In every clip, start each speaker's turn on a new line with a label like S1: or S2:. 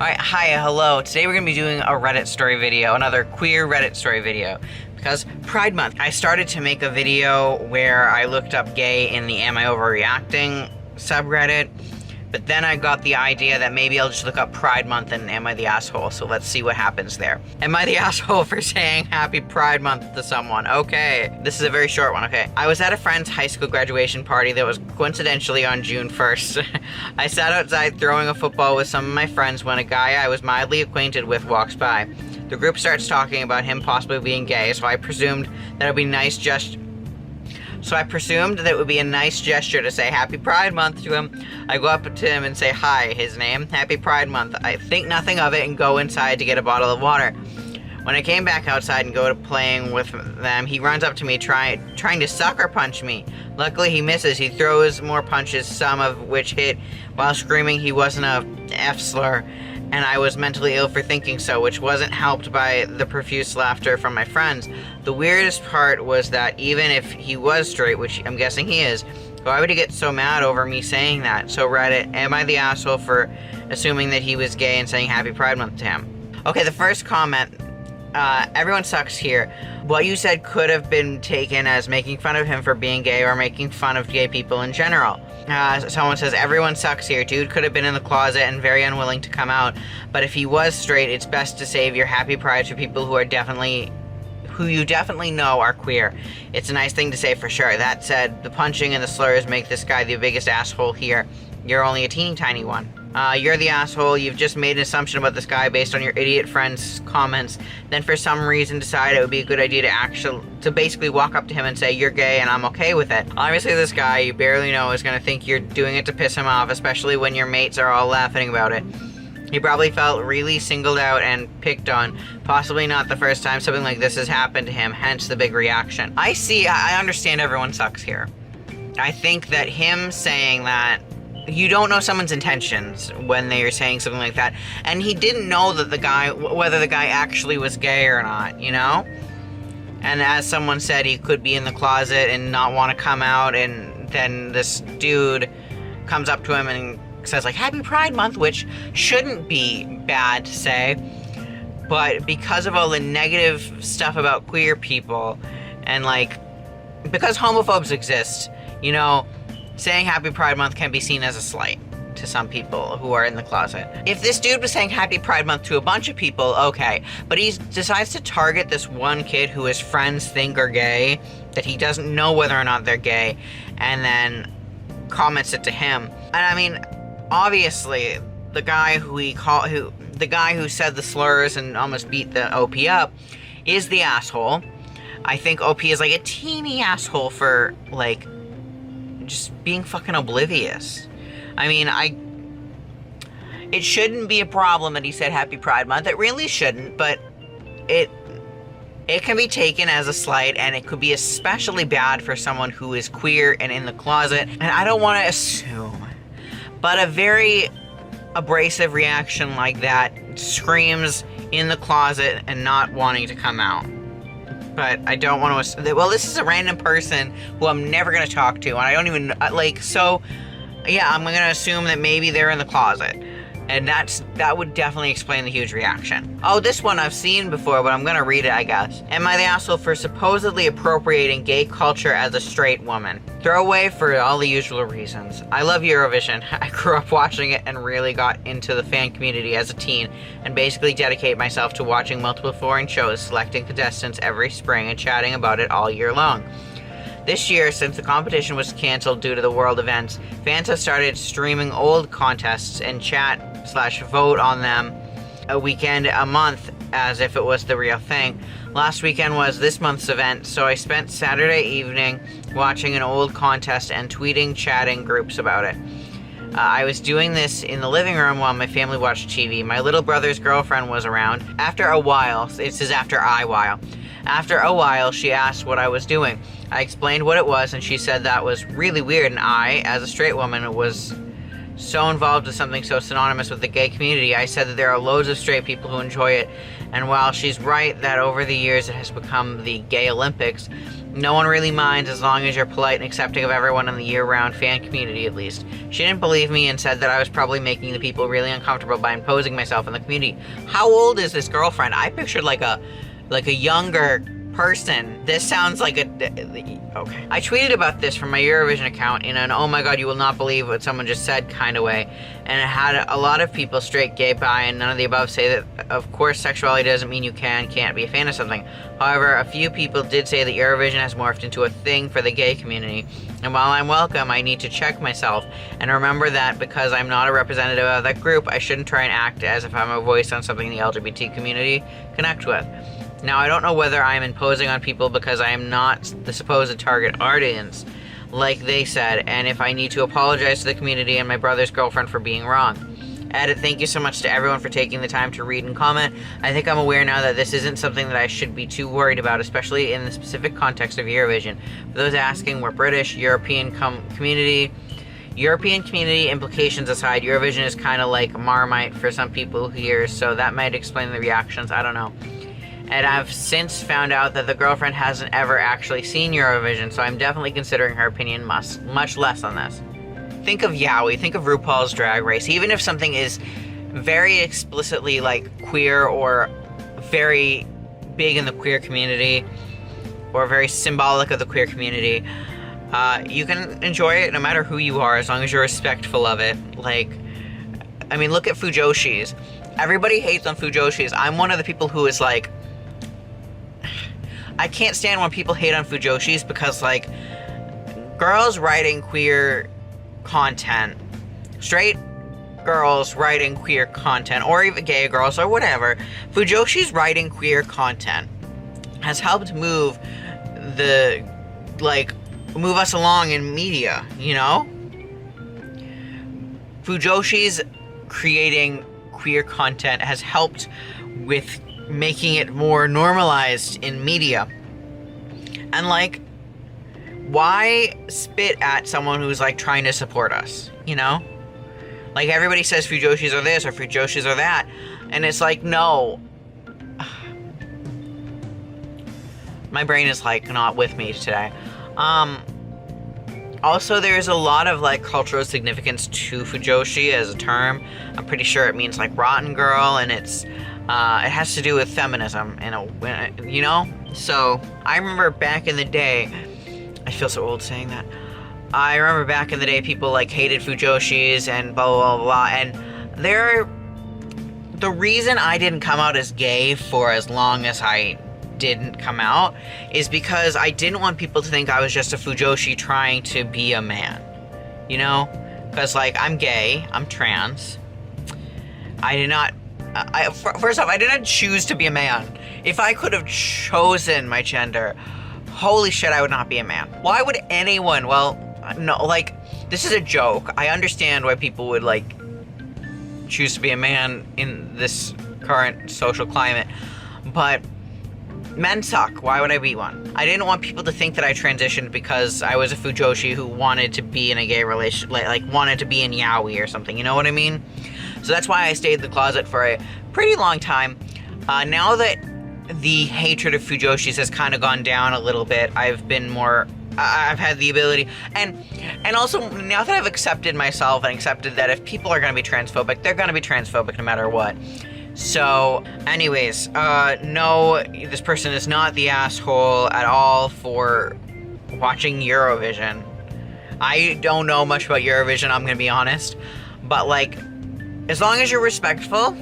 S1: Alright, hi, hello. Today we're going to be doing a Reddit story video, another queer Reddit story video. Because Pride Month, I started to make a video where I looked up gay in the Am I Overreacting subreddit, but then I got the idea that maybe I'll just look up Pride Month and Am I the Asshole, so let's see what happens there. Am I the asshole for saying Happy Pride Month to someone? Okay, this is a very short one, okay. I was at a friend's high school graduation party that was coincidentally on June 1st. I sat outside throwing a football with some of my friends when a guy I was mildly acquainted with walks by. The group starts talking about him possibly being gay, so I presumed that it would be nice a nice gesture to say Happy Pride Month to him. I go up to him and say hi, his name, Happy Pride Month. I think nothing of it and go inside to get a bottle of water. When I came back outside and go to playing with them, he runs up to me trying to sucker punch me. Luckily he misses. He throws more punches, some of which hit while screaming he wasn't a F-slur, and I was mentally ill for thinking so, which wasn't helped by the profuse laughter from my friends. The weirdest part was that even if he was straight, which I'm guessing he is, why would he get so mad over me saying that? So Reddit, am I the asshole for assuming that he was gay and saying Happy Pride Month to him? Okay, the first comment, everyone sucks here. What you said could have been taken as making fun of him for being gay or making fun of gay people in general. Someone says, everyone sucks here. Dude could have been in the closet and very unwilling to come out, but if he was straight, it's best to save your happy pride for people who you definitely know are queer. It's a nice thing to say for sure. That said, the punching and the slurs make this guy the biggest asshole here. You're only a teeny tiny one. You're the asshole. You've just made an assumption about this guy based on your idiot friend's comments, then for some reason decide it would be a good idea to basically walk up to him and say, you're gay and I'm okay with it. Obviously this guy you barely know is gonna think you're doing it to piss him off, especially when your mates are all laughing about it. He probably felt really singled out and picked on, possibly not the first time something like this has happened to him, hence the big reaction. I understand everyone sucks here. I think that him saying that, you don't know someone's intentions when they are saying something like that, and he didn't know that whether the guy actually was gay or not, you know? And as someone said, he could be in the closet and not want to come out, and then this dude comes up to him and says like Happy Pride Month, which shouldn't be bad to say, but because of all the negative stuff about queer people, and like, because homophobes exist, you know, saying Happy Pride Month can be seen as a slight to some people who are in the closet. If this dude was saying Happy Pride Month to a bunch of people, okay, but he decides to target this one kid who his friends think are gay, that he doesn't know whether or not they're gay, and then comments it to him. And I mean, obviously, the guy who said the slurs and almost beat the OP up is the asshole. I think OP is like a teeny asshole for like just being fucking oblivious. I mean, it shouldn't be a problem that he said Happy Pride Month. It really shouldn't, but it can be taken as a slight, and it could be especially bad for someone who is queer and in the closet. And I don't want to assume, but a very abrasive reaction like that screams in the closet and not wanting to come out. But I don't want to, well, this is a random person who I'm never going to talk to, and I don't even, so, yeah, I'm going to assume that maybe they're in the closet. And that would definitely explain the huge reaction. Oh, this one I've seen before, but I'm gonna read it, I guess. Am I the asshole for supposedly appropriating gay culture as a straight woman? Throwaway for all the usual reasons. I love Eurovision. I grew up watching it and really got into the fan community as a teen, and basically dedicate myself to watching multiple foreign shows, selecting contestants every spring, and chatting about it all year long. This year, since the competition was cancelled due to the world events, fans have started streaming old contests and chat/vote on them a weekend a month as if it was the real thing. Last weekend was this month's event, so I spent Saturday evening watching an old contest and tweeting, chatting groups about it. I was doing this in the living room while my family watched TV. My little brother's girlfriend was around. After a while, she asked what I was doing. I explained what it was, and she said that was really weird, and I, as a straight woman, was so involved with something so synonymous with the gay community. I said that there are loads of straight people who enjoy it, and while she's right that over the years it has become the gay Olympics, no one really minds as long as you're polite and accepting of everyone in the year-round fan community, at least. She didn't believe me and said that I was probably making the people really uncomfortable by imposing myself in the community. How old is this girlfriend? I pictured like a younger person. This sounds like okay. I tweeted about this from my Eurovision account in an "oh my god, you will not believe what someone just said" kind of way, and it had a lot of people, straight, gay, bi, and none of the above, say that of course sexuality doesn't mean you can't be a fan of something. However, a few people did say that Eurovision has morphed into a thing for the gay community, and while I'm welcome, I need to check myself and remember that because I'm not a representative of that group, I shouldn't try and act as if I'm a voice on something the LGBT community connect with. Now, I don't know whether I'm imposing on people because I am not the supposed target audience, like they said, and if I need to apologize to the community and my brother's girlfriend for being wrong. Edit, thank you so much to everyone for taking the time to read and comment. I think I'm aware now that this isn't something that I should be too worried about, especially in the specific context of Eurovision. For those asking, we're British, European community implications aside, Eurovision is kind of like Marmite for some people here, so that might explain the reactions, I don't know. And I've since found out that the girlfriend hasn't ever actually seen Eurovision, so I'm definitely considering her opinion much less on this. Think of Yowie, think of RuPaul's Drag Race. Even if something is very explicitly like queer or very big in the queer community or very symbolic of the queer community, you can enjoy it no matter who you are as long as you're respectful of it. Like, I mean, look at Fujoshis. Everybody hates on Fujoshis. I'm one of the people who is like, I can't stand when people hate on Fujoshis because, like, girls writing queer content, straight girls writing queer content, or even gay girls or whatever, Fujoshis writing queer content has helped move us along in media, you know? Fujoshis creating queer content has helped with making it more normalized in media. And like, why spit at someone who's like trying to support us, you know? Like, everybody says Fujoshis are this or Fujoshis are that, and it's like, no. My brain is like not with me today. Also, there's a lot of like cultural significance to Fujoshi as a term. I'm pretty sure it means like rotten girl, and it has to do with feminism, you know? So, I remember back in the day, I feel so old saying that. I remember back in the day, people like hated Fujoshis and blah, blah, blah, blah, and the reason I didn't come out as gay for as long as I didn't come out is because I didn't want people to think I was just a Fujoshi trying to be a man, you know? Because, like, I'm gay, I'm trans, first off, I didn't choose to be a man. If I could have chosen my gender, holy shit, I would not be a man. Why would anyone, well, no, like, this is a joke. I understand why people would, like, choose to be a man in this current social climate, but men suck. Why would I be one? I didn't want people to think that I transitioned because I was a Fujoshi who wanted to be in a gay relationship, like wanted to be in yaoi or something, you know what I mean? So that's why I stayed in the closet for a pretty long time. Now that the hatred of Fujoshis has kind of gone down a little bit, I've had the ability, and also now that I've accepted myself and accepted that if people are going to be transphobic, they're going to be transphobic no matter what. So, anyways, no, this person is not the asshole at all for watching Eurovision. I don't know much about Eurovision, I'm going to be honest, but like, as long as you're respectful,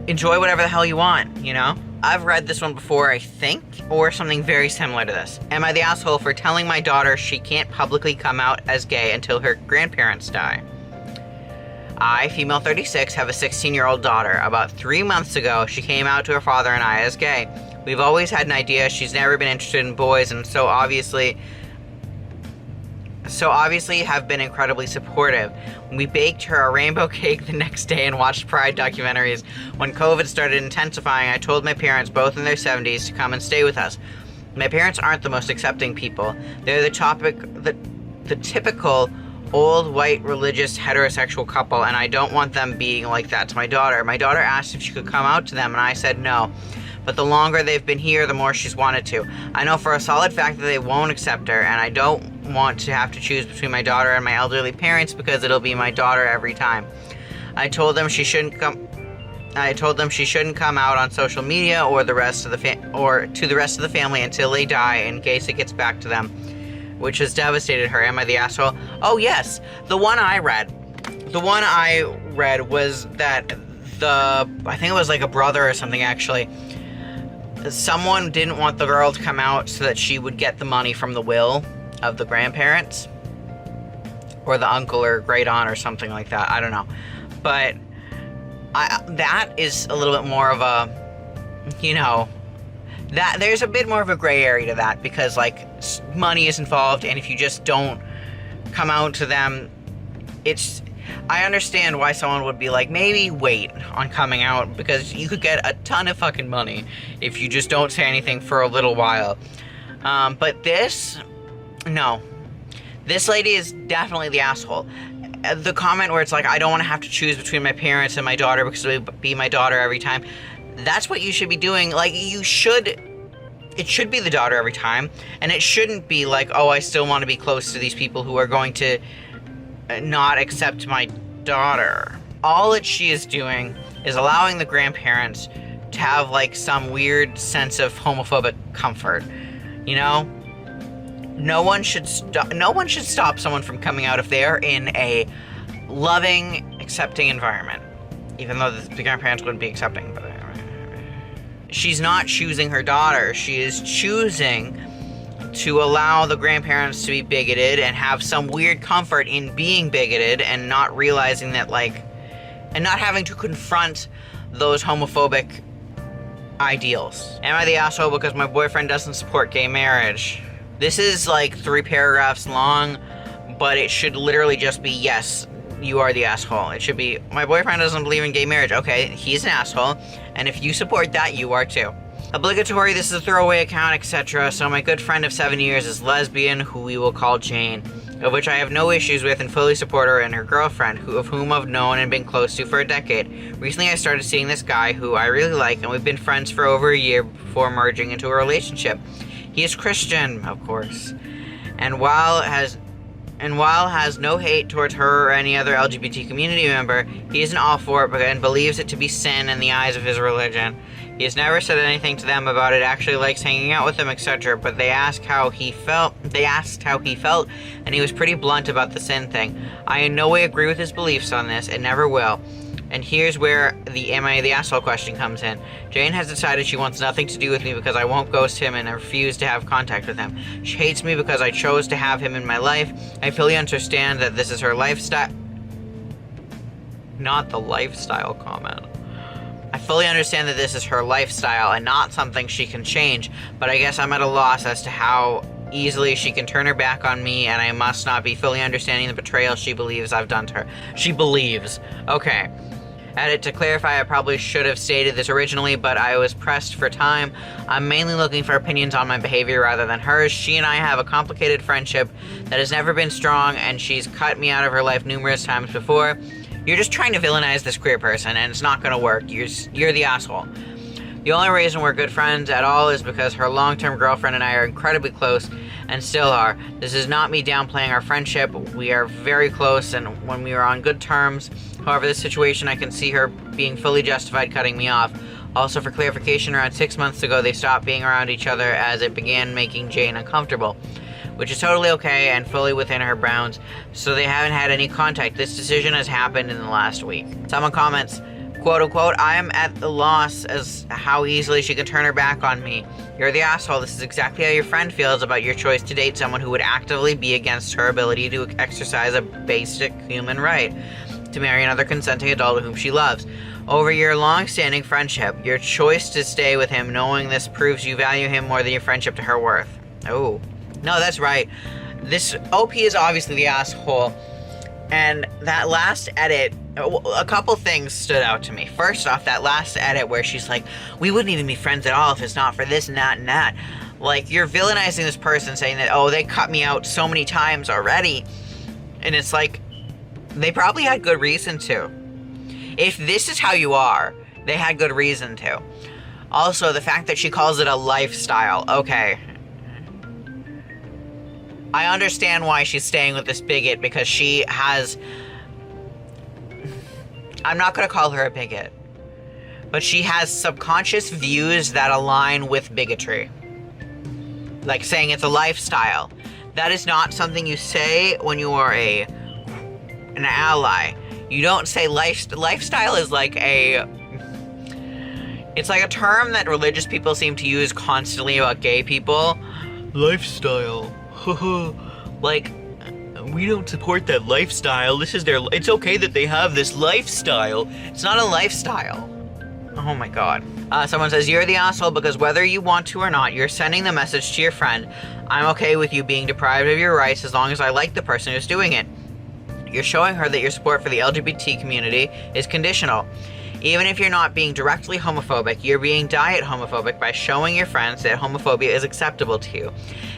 S1: enjoy whatever the hell you want, you know? I've read this one before, I think, or something very similar to this. Am I the asshole for telling my daughter she can't publicly come out as gay until her grandparents die? I, female 36, have a 16-year-old daughter. About 3 months ago, she came out to her father and I as gay. We've always had an idea she's never been interested in boys, and so obviously have been incredibly supportive. We baked her a rainbow cake the next day and watched Pride documentaries. When COVID started intensifying, I told my parents, both in their 70s, to come and stay with us. My parents aren't the most accepting people. They're the typical old, white, religious, heterosexual couple, and I don't want them being like that to my daughter. My daughter asked if she could come out to them, and I said no. But the longer they've been here, the more she's wanted to. I know for a solid fact that they won't accept her, and I don't want to have to choose between my daughter and my elderly parents because it'll be my daughter every time. I told them she shouldn't come out on social media or to the rest of the family until they die in case it gets back to them, which has devastated her. Am I the asshole? Oh yes, the one I read was that I think it was like a brother or something actually. Someone didn't want the girl to come out so that she would get the money from the will of the grandparents or the uncle or great aunt or something like that. I don't know, but that is a little bit more of a, that there's a bit more of a gray area to that because like money is involved, and if you just don't come out to them, I understand why someone would be like, maybe wait on coming out because you could get a ton of fucking money if you just don't say anything for a little while. But this lady is definitely the asshole. The comment where it's like, I don't want to have to choose between my parents and my daughter because it would be my daughter every time. That's what you should be doing. Like, it should be the daughter every time. And it shouldn't be like, oh, I still want to be close to these people who are going to not accept my daughter. All that she is doing is allowing the grandparents to have like some weird sense of homophobic comfort. No one should stop someone from coming out if they are in a loving, accepting environment. Even though the grandparents wouldn't be accepting, but she's not choosing her daughter. She is choosing to allow the grandparents to be bigoted and have some weird comfort in being bigoted and not realizing that, and not having to confront those homophobic ideals. Am I the asshole because my boyfriend doesn't support gay marriage? This is like 3 paragraphs long, but it should literally just be, yes, you are the asshole. It should be, my boyfriend doesn't believe in gay marriage. Okay, he's an asshole, and if you support that, you are too. Obligatory, this is a throwaway account, etc. So my good friend of 7 years is lesbian, who we will call Jane, of which I have no issues with and fully support her, and her girlfriend, of whom I've known and been close to for a decade. Recently I started seeing this guy who I really like, and we've been friends for over a year before merging into a relationship. He is Christian, of course, and while has no hate towards her or any other LGBT community member, he isn't all for it and believes it to be sin in the eyes of his religion. He has never said anything to them about it, actually likes hanging out with them, etc., but they asked how he felt, and he was pretty blunt about the sin thing. I in no way agree with his beliefs on this, and never will. And here's where the am I the asshole question comes in. Jane has decided she wants nothing to do with me because I won't ghost him and I refuse to have contact with him. She hates me because I chose to have him in my life. I fully understand that this is her lifestyle. Not the lifestyle comment. I fully understand that this is her lifestyle and not something she can change, but I guess I'm at a loss as to how easily she can turn her back on me, and I must not be fully understanding the betrayal she believes I've done to her. She believes. Okay. Added to clarify, I probably should have stated this originally, but I was pressed for time. I'm mainly looking for opinions on my behavior rather than hers. She and I have a complicated friendship that has never been strong, and she's cut me out of her life numerous times before. You're just trying to villainize this queer person, and it's not gonna work. You're the asshole. The only reason we're good friends at all is because her long-term girlfriend and I are incredibly close, and still are. This is not me downplaying our friendship. We are very close, and when we are on good terms. However, this situation, I can see her being fully justified cutting me off. Also, for clarification, around 6 months ago, they stopped being around each other as it began making Jane uncomfortable, which is totally okay and fully within her bounds, so they haven't had any contact. This decision has happened in the last week. Someone comments, quote unquote, I am at the loss as how easily she can turn her back on me. You're the asshole. This is exactly how your friend feels about your choice to date someone who would actively be against her ability to exercise a basic human right to marry another consenting adult whom she loves. Over your long-standing friendship, your choice to stay with him knowing this proves you value him more than your friendship to her worth. Oh. No, that's right. This OP is obviously the asshole. And that last edit, a couple things stood out to me. First off, that last edit where she's like, we wouldn't even be friends at all if it's not for this and that and that. Like, you're villainizing this person saying that, oh, they cut me out so many times already. And it's like, they probably had good reason to. If this is how you are, they had good reason to. Also, the fact that she calls it a lifestyle, okay. I understand why she's staying with this bigot, because she has... I'm not gonna call her a bigot, but she has subconscious views that align with bigotry. Like saying it's a lifestyle. That is not something you say when you are an ally. You don't say lifestyle is like it's like a term that religious people seem to use constantly about gay people. Lifestyle. Like, we don't support that lifestyle. This is it's okay that they have this lifestyle. It's not a lifestyle. Oh my god. Someone says, you're the asshole because whether you want to or not, you're sending the message to your friend, I'm okay with you being deprived of your rights as long as I like the person who's doing it. You're showing her that your support for the LGBT community is conditional. Even if you're not being directly homophobic, you're being diet homophobic by showing your friends that homophobia is acceptable to you.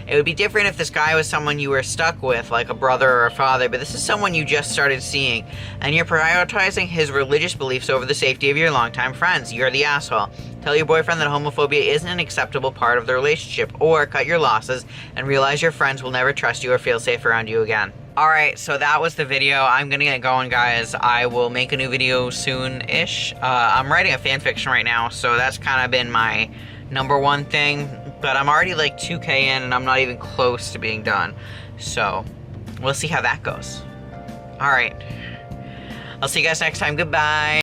S1: It would be different if this guy was someone you were stuck with, like a brother or a father, but this is someone you just started seeing, and you're prioritizing his religious beliefs over the safety of your longtime friends. You're the asshole. Tell your boyfriend that homophobia isn't an acceptable part of the relationship, or cut your losses and realize your friends will never trust you or feel safe around you again. Alright, so that was the video. I'm gonna get going, guys. I will make a new video soon-ish. I'm writing a fanfiction right now, so that's kind of been my #1 thing. But I'm already like 2K in, and I'm not even close to being done. So, we'll see how that goes. Alright. I'll see you guys next time. Goodbye.